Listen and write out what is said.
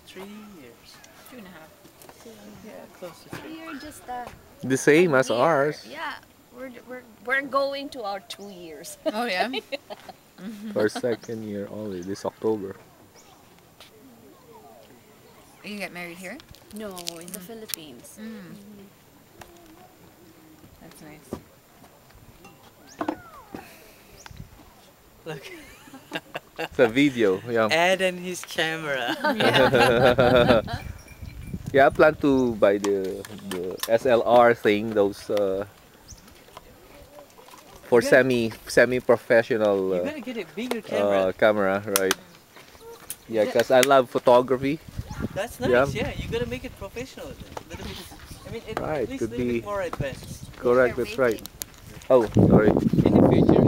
3 years. 2.5. Yeah, close to 3. You're just The same as year. ours. Yeah, we're going to our 2 years. Oh, yeah? For second year only this October. You get married here? No, in the Philippines. That's nice. Look, It's a video. Yeah. Ed and his camera. Yeah, I plan to buy the SLR thing, those for You semi professional You're gonna get a bigger camera. camera, right? Yeah, because I love photography. That's nice. Yeah. Yeah, you gotta make it professional. Little bit. I mean, Right, at least could a little be- bit more advanced. Correct, that's right. Oh, sorry. In the future,